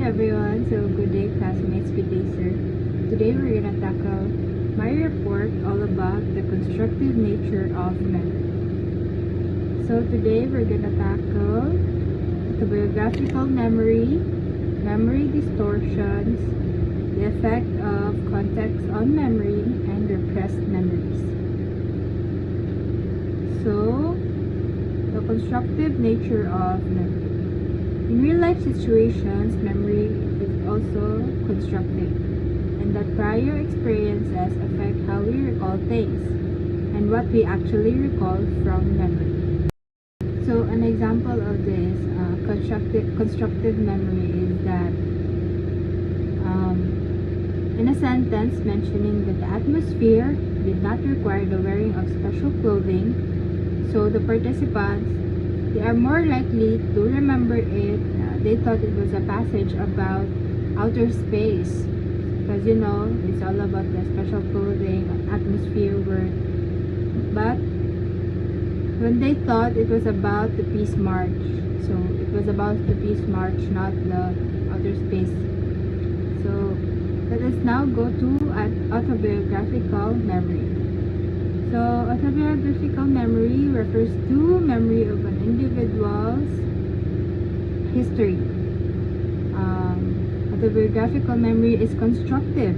everyone, so good day classmates, good day sir. Today we're gonna tackle my report all about the constructive nature of memory. So today we're gonna tackle autobiographical memory, memory distortions, the effect of context on memory, and repressed memories. So, the constructive nature of memory. In real-life situations, memory is also constructive, and that prior experiences affect how we recall things and what we actually recall from memory. So, an example of this constructive memory is that in a sentence mentioning that the atmosphere did not require the wearing of special clothing, so the participants, they are more likely to remember it. They thought it was a passage about outer space because it's all about the special clothing, atmosphere word. But when they thought it was about the Peace March, so it was about the Peace March, not the outer space. So let us now go to autobiographical memory. So, autobiographical memory refers to memory of an individual's history. Autobiographical memory is constructive.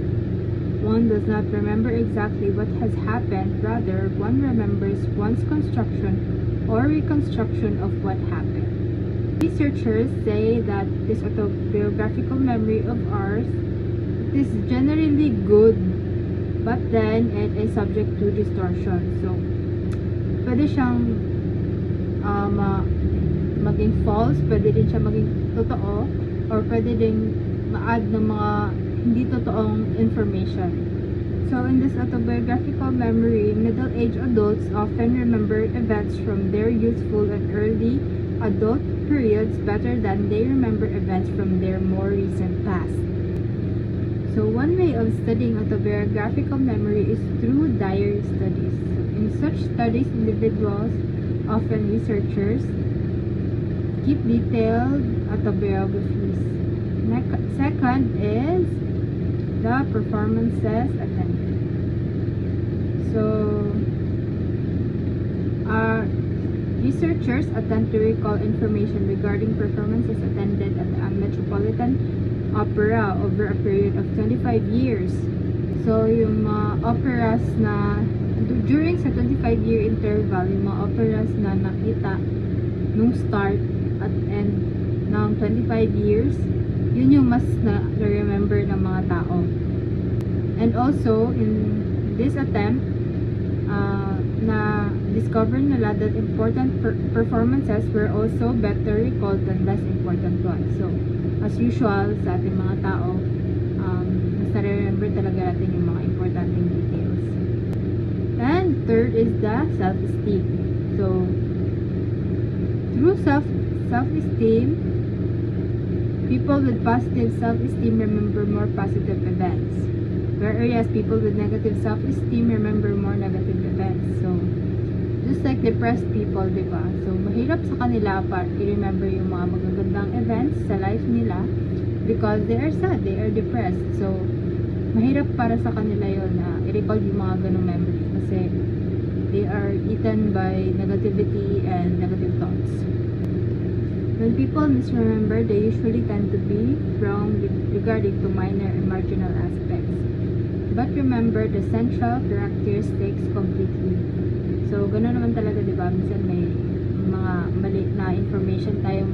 One does not remember exactly what has happened, rather, one remembers one's construction or reconstruction of what happened. Researchers say that this autobiographical memory of ours is generally good, but then it is subject to distortion. So, pwede siyang maging false, pwede din siya maging totoo, or pwede din ma-add ng mga hindi totoong information. So, in this autobiographical memory, middle-aged adults often remember events from their youthful and early adult periods better than they remember events from their more recent past. So one way of studying autobiographical memory is through diary studies. In such studies, individuals, often researchers, keep detailed autobiographies. Second is the performances attended. So, researchers attempt to recall information regarding performances attended at the Metropolitan Opera over a period of 25 years. So, yung mga operas na during sa 25-year interval, yung mga operas na nakita nung start at end ng 25 years, yun yung mas na-remember ng mga tao. And also, in this attempt, na discover nila that important performances were also better recalled than less important ones. So, as usual sa ating mga tao, mas na-remember talaga natin yung mga importanteng details. And third is the self-esteem. So, through self-esteem, people with positive self-esteem remember more positive events, whereas people with negative self-esteem remember more negative events. So, just like depressed people, diba? So, mahirap sa kanila para i-remember yung mga magagandang events sa life nila because they are sad, they are depressed. So, mahirap para sa kanila yun na i-recall yung mga ganong memories kasi they are eaten by negativity and negative thoughts. When people misremember, they usually tend to be wrong regarding to minor and marginal aspects. But remember the central characteristics completely. So, gano'n naman talaga, di ba? Minsan may mga mali na information tayong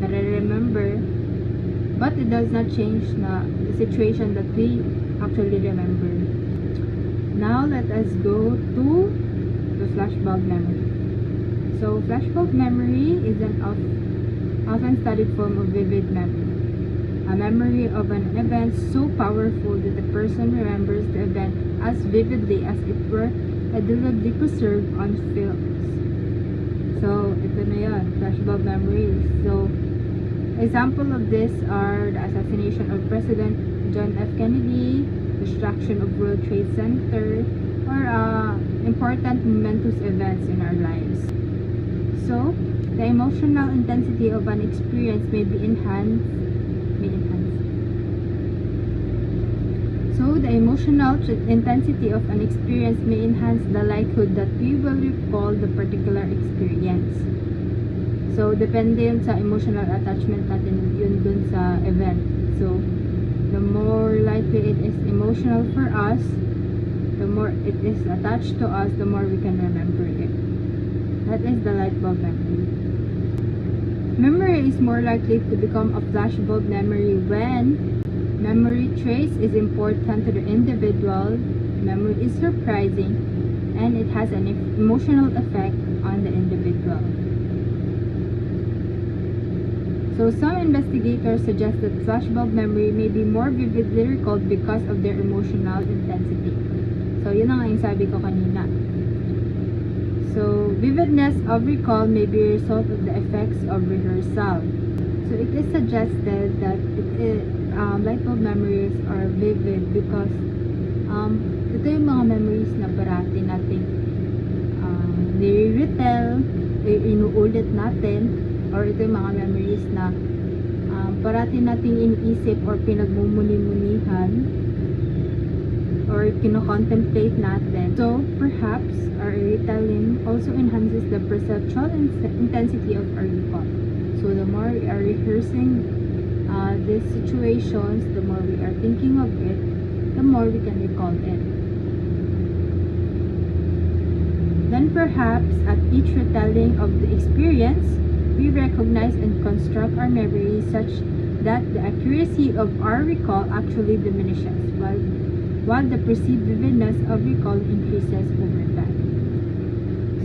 nare-remember, but it does not change na the situation that we actually remember. Now, let us go to the flashbulb memory. So, flashbulb memory is an often studied form of vivid memory. A memory of an event so powerful that the person remembers the event as vividly as it were indelibly preserved on films. So, ito na yun, flashbulb memories. So, example of this are the assassination of President John F. Kennedy, destruction of World Trade Center, or important momentous events in our lives. So, the emotional intensity of an experience may be enhanced may enhance. So, the emotional intensity of an experience may enhance the likelihood that we will recall the particular experience. So, depende yun sa emotional attachment natin yun dun sa event. So, the more likely it is emotional for us, the more it is attached to us, the more we can remember it. That is the light bulb memory. Memory is more likely to become a flashbulb memory when memory trace is important to the individual, memory is surprising, and it has an emotional effect on the individual. So some investigators suggest that flashbulb memory may be more vividly recalled because of their emotional intensity. So yun ang sabi ko kanina. So vividness of recall may be a result of the effects of rehearsal. So it is suggested that light bulb memories are vivid because ito yung mga memories na parati nating nire-retell, inuulit natin, or ito yung mga memories na parati nating iniisip or pinagmumuni-munihan or kino-contemplate natin. So perhaps our retelling also enhances the perceptual intensity of our recall. So the more we are rehearsing these situations, the more we are thinking of it, the more we can recall it. Then perhaps at each retelling of the experience, we recognize and construct our memories such that the accuracy of our recall actually diminishes, while the perceived vividness of recall increases over time.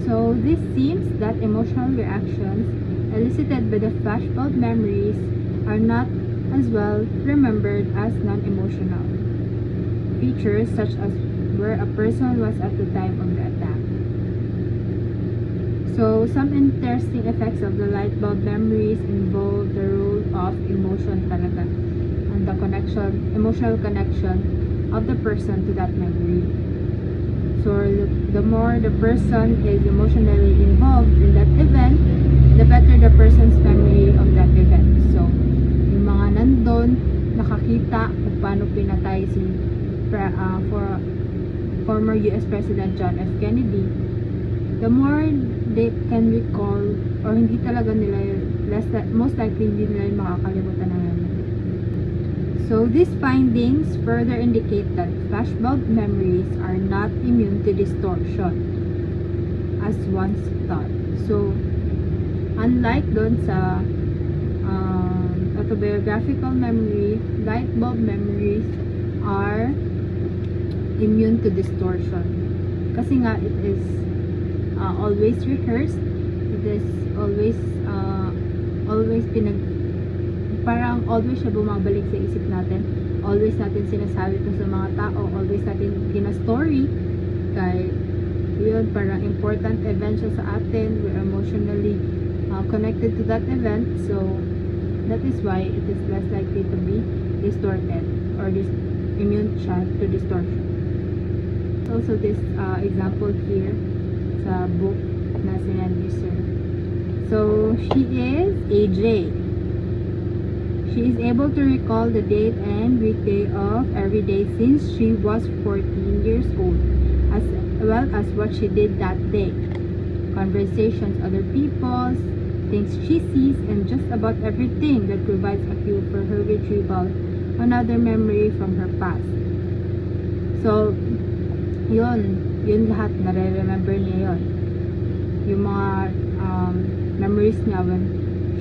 So this seems that emotional reactions elicited by the flashbulb memories are not as well remembered as non-emotional features such as where a person was at the time of the attack. So some interesting effects of the light bulb memories involve the role of emotion talaga and the emotional connection of the person to that memory. So the more the person is emotionally involved in that event, the better the person's memory of that event. So yung mga nandun, nakakita kung paano pinatay si former US President John F. Kennedy, the more they can recall, or hindi talaga nila, most likely hindi nila makakalimutan na yan. So these findings further indicate that flashbulb memories are not immune to distortion as once thought. So unlike doon sa autobiographical memory, light bulb memories are immune to distortion. Kasi nga, it is always rehearsed. It is always parang always siya bumabalik sa isip natin. Always natin sinasabi ito sa mga tao. Always natin kina-story. Kaya yun, parang important event siya sa atin. We're emotionally connected to that event. So that is why it is less likely to be distorted or immune siya to distortion. Also this example here sa book na sinend ni Sir. So she is AJ. She is able to recall the date and weekday of every day since she was 14 years old, as well as what she did that day, conversations, other people's, things she sees, and just about everything that provides a cue for her retrieval another memory from her past. So yun lahat nare-remember niya yun. Yung mga memories niya when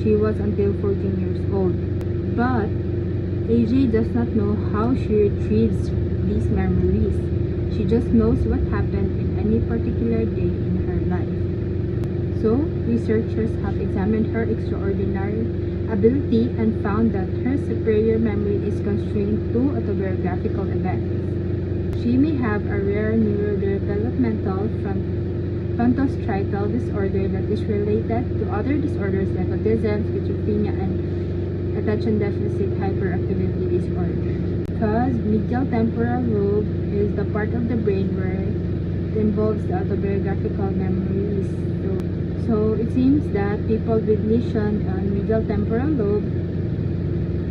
she was until 14 years old. But AJ does not know how she retrieves these memories. She just knows what happened in any particular day in her life. So, researchers have examined her extraordinary ability and found that her superior memory is constrained to autobiographical events. She may have a rare neurodevelopmental frontostriatal disorder that is related to other disorders like autism, schizophrenia, and attention deficit hyperactivity disorder. Because medial temporal lobe is the part of the brain where it involves the autobiographical memories. So it seems that people with lesion on medial temporal lobe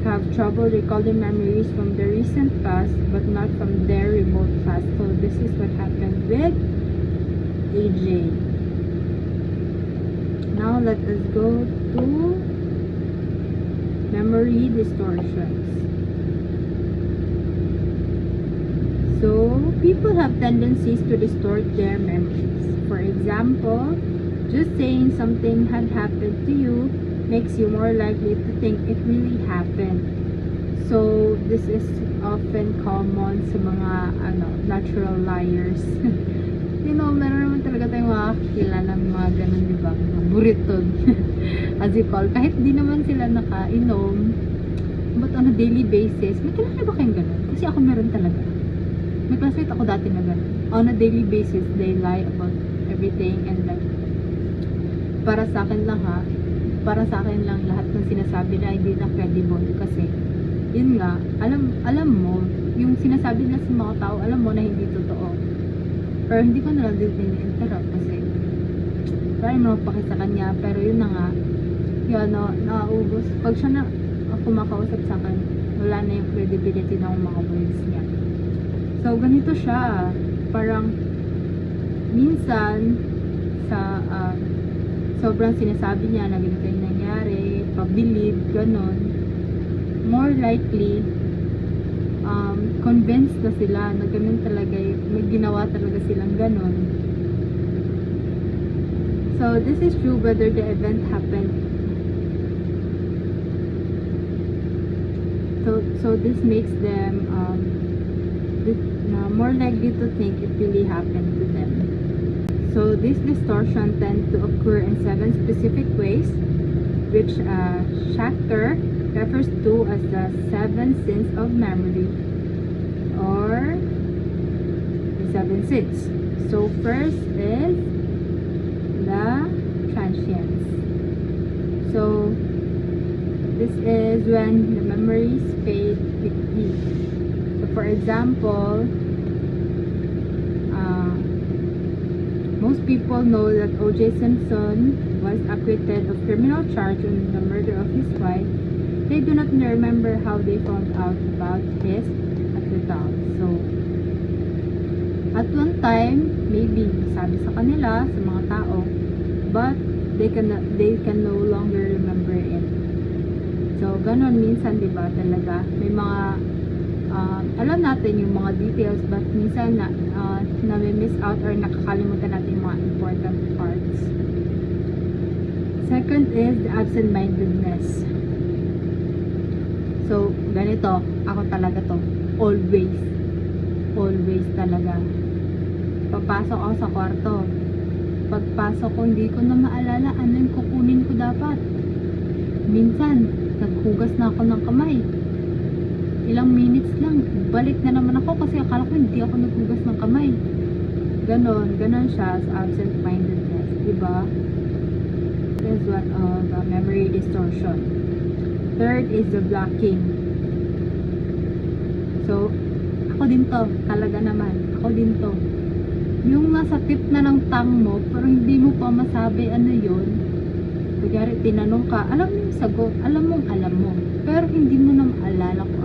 have trouble recalling memories from the recent past but not from their remote past. So this is what happened with AJ. Now let us go to memory distortions. So people have tendencies to distort their memories. For example, just saying something had happened to you makes you more likely to think it really happened. So this is often common sa mga natural liars. You know, meron naman talaga tayong mga kilala ng mga ganun, di ba? Mga buritod. As you call. Kahit di naman sila nakainom, but on a daily basis, may kilala ba kayong ganun? Kasi ako meron talaga. May classmate ako dati na ganun. On a daily basis, they lie about everything and like, para sa akin lang lahat ng sinasabi na hindi na credible kasi yun nga, alam mo, yung sinasabi nila sa mga tao, alam mo na hindi totoo. Pero hindi ko na lang din in-interrupt kasi parang mapakit sa kanya, pero yun na nga, yun, naubos. Pag siya na kumakausap sa akin, wala na yung credibility ng mga words niya. So, ganito siya. Parang, minsan, sa, sobrang sinasabi niya na ganito yung nangyari, pabilib, ganon. More likely, convinced na sila na ganun talaga, may ginawa talaga silang ganon. So, this is true whether the event happened. So this makes them more likely to think it really happened to them. So this distortion tends to occur in 7 specific ways, which Schachter refers to as the 7 sins of memory, or the 7 sins. So first is the transience. So this is when the memories fade quickly. So for example, most people know that O.J. Simpson was acquitted of criminal charge on the murder of his wife. They do not remember how they found out about his acquittal. So, at one time, maybe sabi sa kanila, sa mga tao, but they can no longer remember it. So, ganon minsan, diba, talaga. May mga, alam natin yung mga details, but minsan na-miss out or nakakalimutan natin yung mga important parts. Second is the absent-mindedness. So, ganito, ako talaga to. Always talaga. Papasok ako sa kwarto. Pagpasok ko, hindi ko na maalala ano yung kukunin ko dapat. Minsan, naghugas na ako ng kamay. Ilang minutes lang, balik na naman ako kasi akala ko hindi ako naghugas ng kamay. Ganon siya sa absent-mindedness, diba? This is one of memory distortion. Third is the blocking. So, ako din to, talaga naman. Ako din to. Yung nasa tip na ng tongue mo, pero hindi mo pa masabi ano yun. Kunyari, tinanong ka, alam mo yung sagot, alam mo. Pero hindi mo na maalala kung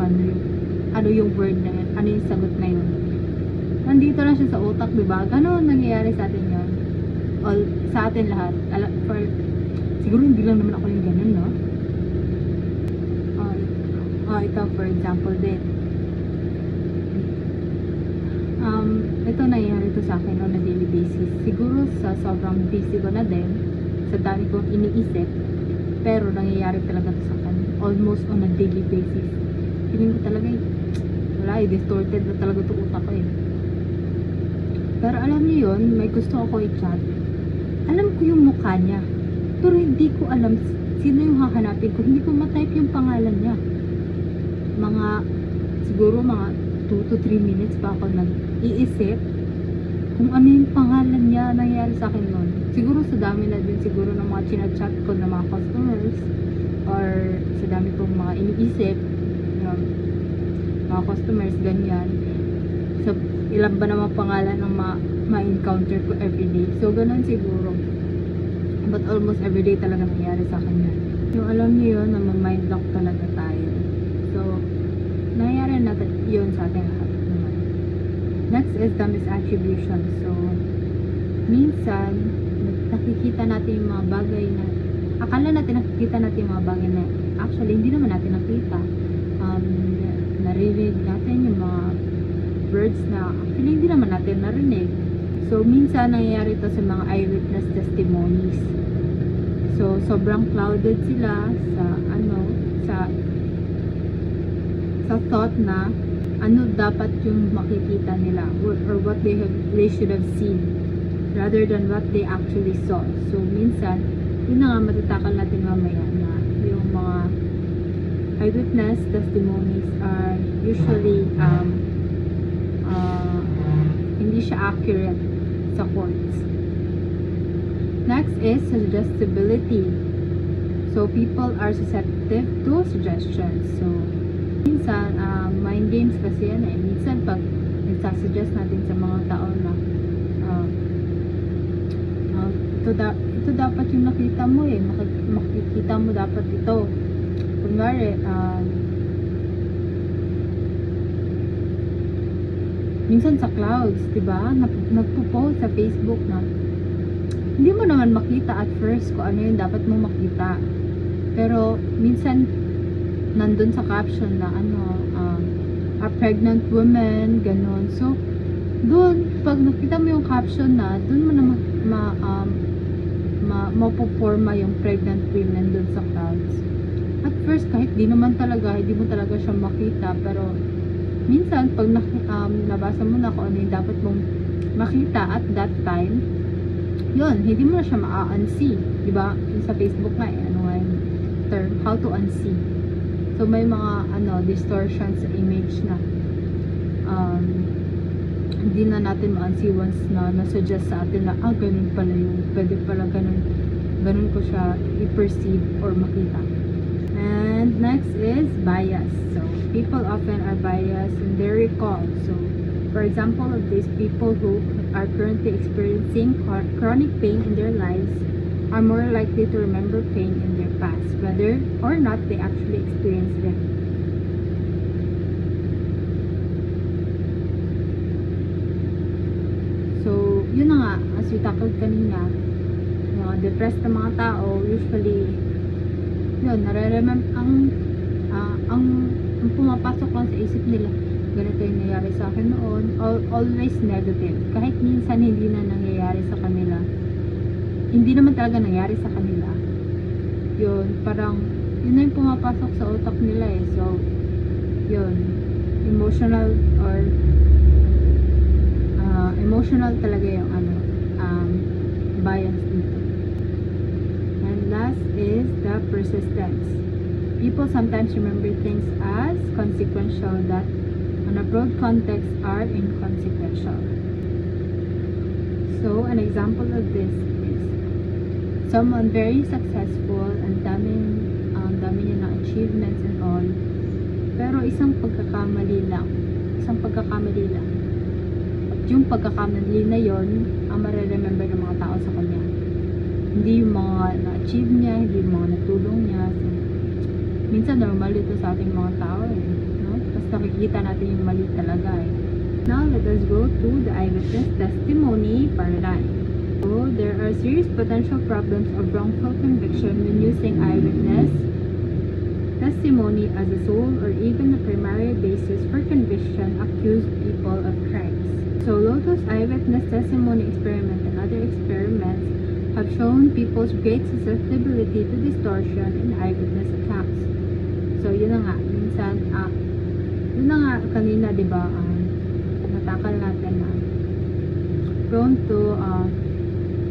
ano yung word na yun, ano yung sagot na yun. Nandito na siya sa utak, diba? Ganon nangyayari sa atin yun. Sa atin lahat. Siguro hindi lang naman ako yung ganon, no? Ito, for example, din. Ito nangyayari to sa akin on a daily basis. Siguro sa sobrang busy ko na din, sa dami kong iniisip, pero nangyayari talaga to sa akin almost on a daily basis. Feeling ko talaga distorted na talaga to utak ko eh. Pero alam niyo yun, may gusto ako i-chat. Alam ko yung mukha niya, pero hindi ko alam sino yung hahanapin ko. Hindi ko ma-type yung pangalan niya. Siguro mga 2 to 3 minutes pa ako nag-iisip kung ano yung pangalan niya nangyari sa akin nun. Siguro sa dami na din siguro ng mga chinachat ko ng mga customers or sa dami kong mga iniisip mga customers, ganyan. So, ilan ba naman pangalan ng ma-encounter ko everyday. So, ganun siguro. But almost everyday talaga nangyari sa akin yan. Yung alam niyo yun, na ma-mind block talaga tayo. So, Next is the misattribution. So, minsan, nakikita natin yung mga bagay na, akala natin nakikita natin yung mga bagay na, actually, hindi naman natin nakita. Narinig natin yung mga words na, actually, hindi naman natin narinig. So, minsan, nangyayari ito sa mga eyewitness testimonies. So, sobrang clouded sila sa thought na ano dapat yung makikita nila or what they should have seen rather than what they actually saw. So, minsan, yun na nga matatakal natin mamaya na yung mga eyewitness testimonies are usually hindi siya accurate sa courts. Next is suggestibility. So, people are susceptible to suggestions. So, minsan, mind games kasi yan eh. Minsan, pag nagsasuggest natin sa mga tao na ito dapat yung nakita mo eh. Makikita mo dapat ito. Kunwari, minsan sa clouds, diba? Nagpo-post sa Facebook na hindi mo naman makita at first kung ano yung dapat mo makita. Pero, minsan, nandun sa caption na a pregnant woman, ganun. So, doon, pag nakita mo yung caption na, doon mo na mapoforma yung pregnant women doon sa clouds. At first, kahit hindi mo talaga siya makita, pero minsan, pag nabasa mo na kung ano yung dapat mong makita at that time, yun, hindi mo na siya ma-unsee. Diba? Yung sa Facebook nga eh, ano nga yung term, how to unsee. So, may mga, distortions sa image na hindi na natin ma-unsee once na nasuggest sa atin na, ganun pala yun. Pwede pala ganun ko siya i-perceive or makita. And next is bias. So, people often are biased in their recall. So, for example, of these people who are currently experiencing chronic pain in their lives are more likely to remember pain in their past, whether or not they actually experienced them. So, yun na nga, as we tackled kanina, mga depressed na mga tao, usually, yun, ang pumapasok lang sa isip nila, ganito yung nangyayari sa akin noon, always negative. Kahit minsan hindi na nangyayari sa kanila, hindi naman talaga nangyari sa kanila. Yun, parang, yun na yung pumapasok sa utak nila eh. So, yun, emotional talaga yung bias dito. And last is the persistence. People sometimes remember things as consequential that on a broad context are inconsequential. So, an example of this is someone very successful and dami niya ng achievements and all, pero isang pagkakamali lang. At yung pagkakamali na yon ang mareremember ng mga tao sa kanya. Hindi yung mga na-achieve niya, hindi yung mga natulong niya. So, minsan normal ito sa ating mga tao eh. No? Tapos nakikita natin yung mali talaga eh. Now, let us go to the eyewitness testimony paradigm. So, there are serious potential problems of wrongful conviction when using eyewitness testimony as a sole or even the primary basis for conviction accused people of crimes. So, Lotus eyewitness testimony experiment and other experiments have shown people's great susceptibility to distortion in eyewitness accounts. So, yun na nga, minsan, yun na nga kanina, diba, natakal natin na prone to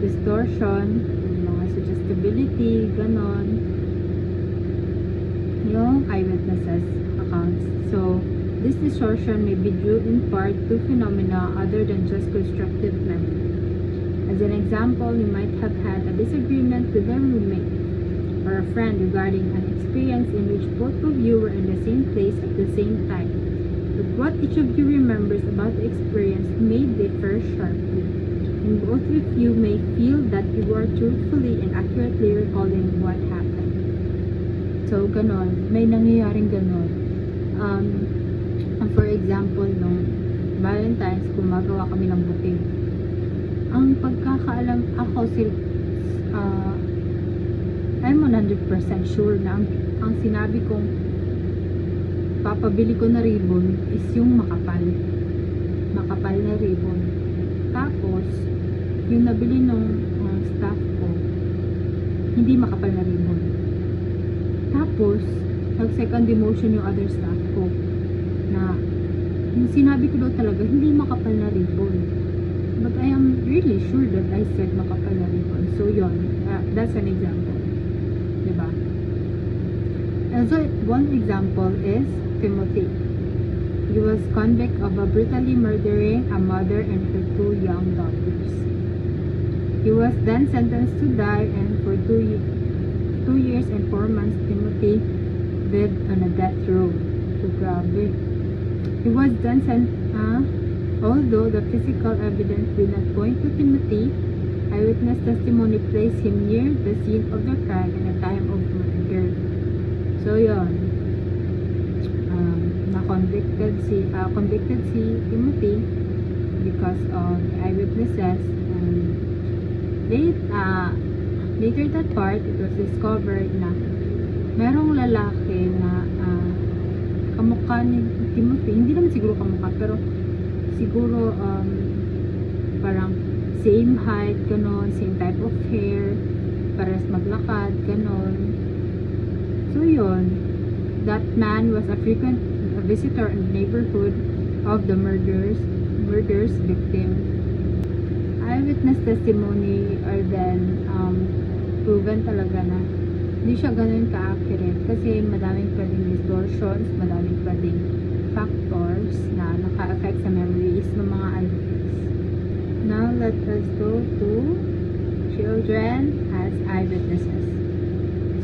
distortion, mga suggestibility, ganon, yung eyewitnesses accounts. So, this distortion may be due in part to phenomena other than just constructive memory. As an example, you might have had a disagreement with a roommate or a friend regarding an experience in which both of you were in the same place at the same time. But what each of you remembers about the experience may differ sharply, and both of you may feel that you are truthfully and accurately recalling what happened. So, ganon. May nangyayaring ganon. For example, Valentine's, gumagawa kami ng bouquet. Ang pagkakaalam ako, I'm 100% sure na ang sinabi kong papabili ko na ribbon is yung makapal na ribbon. Tapos yung nabili nung staff ko, hindi makapal na ribbon. Tapos nag second demotion yung other staff ko na yung sinabi ko daw talaga hindi makapal na ribbon, but I am really sure that I said makapal na ribbon. So yun, that's an example, diba? Also, one example is Timothy. He was convicted of brutally murdering a mother and her 2 young daughters. He was then sentenced to die, and for 2 years and 4 months, Timothy lived on a death row. So, grabe. He was then although the physical evidence did not point to Timothy, eyewitness testimony placed him near the scene of the crime and the time of murder. So, yun. Convicted si Timothy because of eyewitnesses, and later that part, it was discovered na merong lalaki na kamukha ni Timothy. Hindi naman siguro kamukha, pero siguro parang same height, ganon, same type of hair, pares maglakad, ganon. So yun, that man was a frequent visitor in the neighborhood of the murder's victim. Eyewitness testimony are then proven talaga na hindi siya ganun ka-accurate kasi madaming pwedeng distortions, madaming pwedeng factors na naka-affect sa memories ng mga eyewitness. Now let us go to children as eyewitnesses.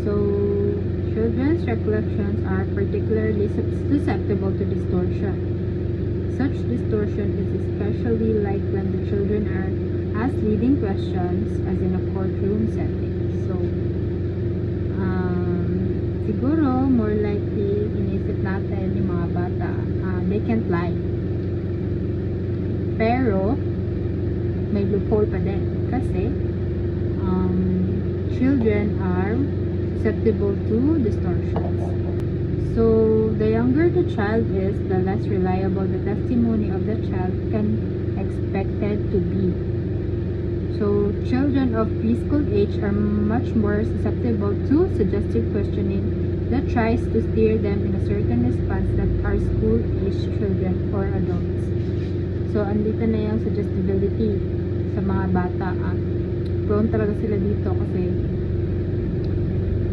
So children's recollections are particularly susceptible to distortion. Such distortion is especially like when the children are asked leading questions as in a courtroom setting. So, siguro more likely inisip natin yung mga bata, they can't lie. Pero, may loophole pa din. Kasi, children are susceptible to distortions. So, the younger the child is, the less reliable the testimony of the child can expected to be. So, children of preschool age are much more susceptible to suggestive questioning that tries to steer them in a certain response that are school-age children or adults. So, andito na yung suggestibility sa mga bata. Prone talaga sila dito kasi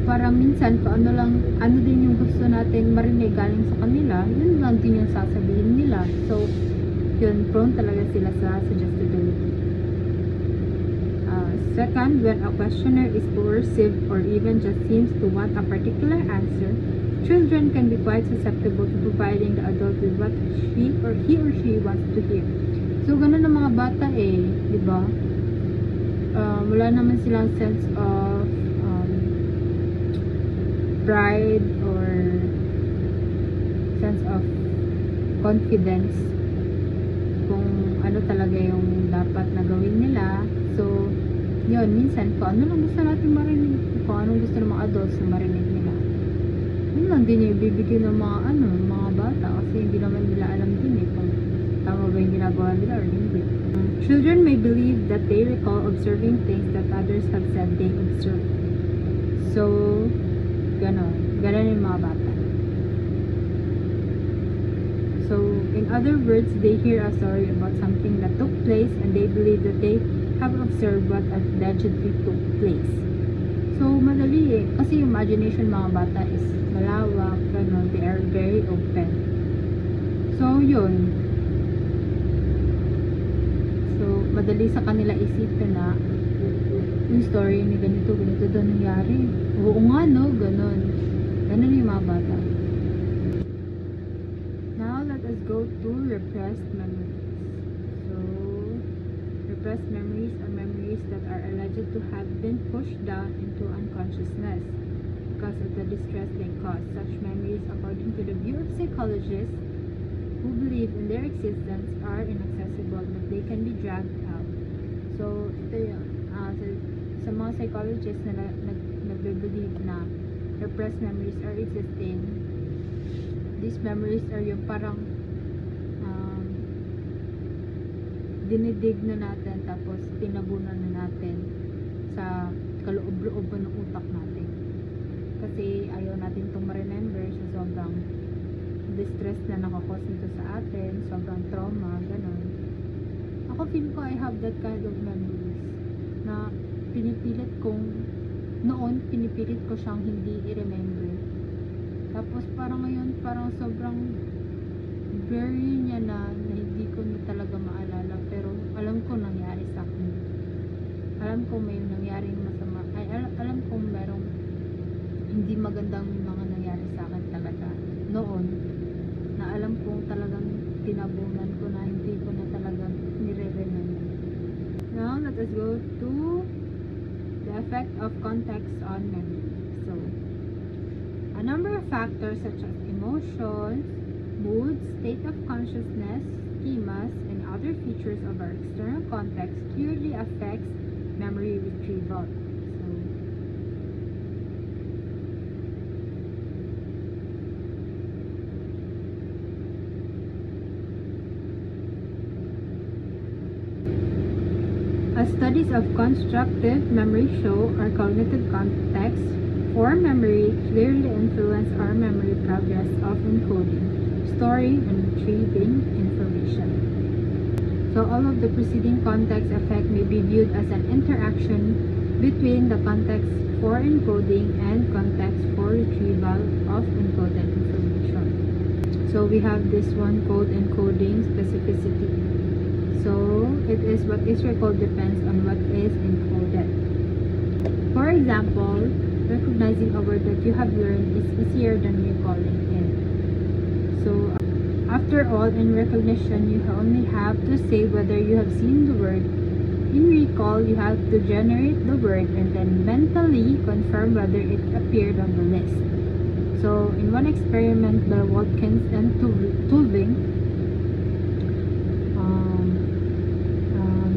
parang minsan kung ano din yung gusto natin marinig galing sa kanila, yun lang din yung sasabihin nila. So, yun, prone talaga sila sa suggestibility. Second, when a questioner is coercive or even just seems to want a particular answer, children can be quite susceptible to providing the adult with what he or she wants to hear. So, ganun ang mga bata di ba? Wala naman silang sense of pride or sense of confidence kung ano talaga yung dapat na gawin nila. So, yun, minsan kung ano lang gusto natin marinig, kung anong gusto ng mga adults na marinig nila, yun lang din yung ibibigay ng mga bata kasi hindi naman nila alam din kung tama ba yung ginagawa nila or hindi. Children may believe that they recall observing things that others have said they observed. So, ganon yung mga bata. So, in other words, they hear a story about something that took place and they believe that they have observed what allegedly took place. So, madali kasi yung imagination mga bata is malawak, ganon, they are very open. So, yun. So, madali sa kanila isipin na yung story ni ganito daw nangyari. Oo nga, no? Ganon yung mga bata. Now, let us go to repressed memories. So, repressed memories are memories that are alleged to have been pushed down into unconsciousness because of the distress they cause. Such memories, according to the view of psychologists, who believe in their existence are inaccessible but they can be dragged out. So, ito yun. Sa mga psychologists na nagbe-believe na repressed memories are existing, these memories are yung parang dinidig na natin tapos tinabunan na natin sa kaloob-looban ng utak natin. Kasi ayaw natin itong ma-remember sa sobrang distress na nakakos nito sa atin, sobrang trauma, ganun. Ako feel ko I have that kind of memories na pinipilit ko siyang hindi i-remember. Tapos parang ngayon, parang sobrang blurry niya na hindi ko na talaga maalala, pero alam ko nangyari sa akin. Alam ko may nangyaring masama. Alam ko merong hindi magandang mga nangyari sa akin talaga noon, na alam kong talagang tinabunan ko na hindi ko na talaga nire-remember. Now, let us go to the effect of context on memory. So, a number of factors such as emotions, mood, state of consciousness, schemas, and other features of our external context clearly affects memory retrieval. As studies of constructive memory show, our cognitive context for memory clearly influence our memory progress of encoding, storing, and retrieving information. So all of the preceding context effect may be viewed as an interaction between the context for encoding and context for retrieval of encoded information. So we have this one called encoding specificity. So it is what is recalled depends on what is encoded. For example, recognizing a word that you have learned is easier than recalling it. So after all, in recognition, you only have to say whether you have seen the word. In recall, you have to generate the word and then mentally confirm whether it appeared on the list. So in one experiment by Watkins and Tulving,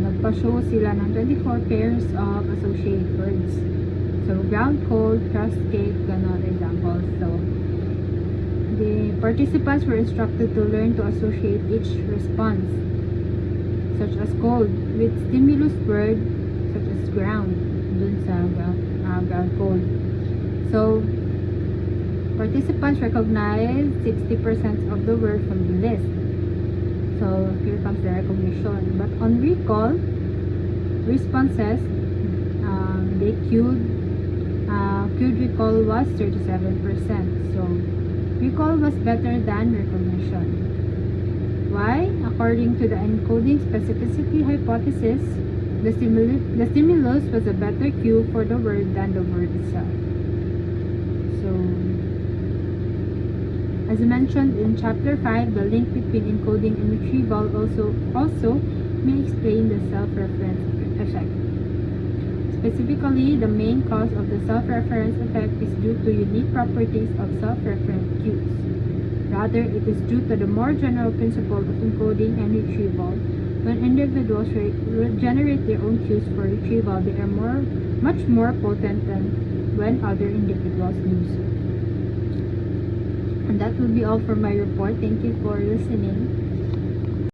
nagpa-show sila ng 24 pairs of associated words. So, ground cold, crust cake, ganon examples. So, the participants were instructed to learn to associate each response, such as cold, with stimulus word, such as ground, dun sa ground cold. So, participants recognized 60% of the word from the list. So, here comes the recognition. But on recall, responses, they queued recall was 37%. So, recall was better than recognition. Why? According to the encoding specificity hypothesis, the stimulus was a better cue for the word than the word itself. So, as mentioned in chapter 5, the link between encoding and retrieval also may explain the self-reference effect. Specifically, the main cause of the self-reference effect is due to unique properties of self-referent cues. Rather, it is due to the more general principle of encoding and retrieval. When individuals generate their own cues for retrieval, they are much more potent than when other individuals do so. And that will be all for my report. Thank you for listening.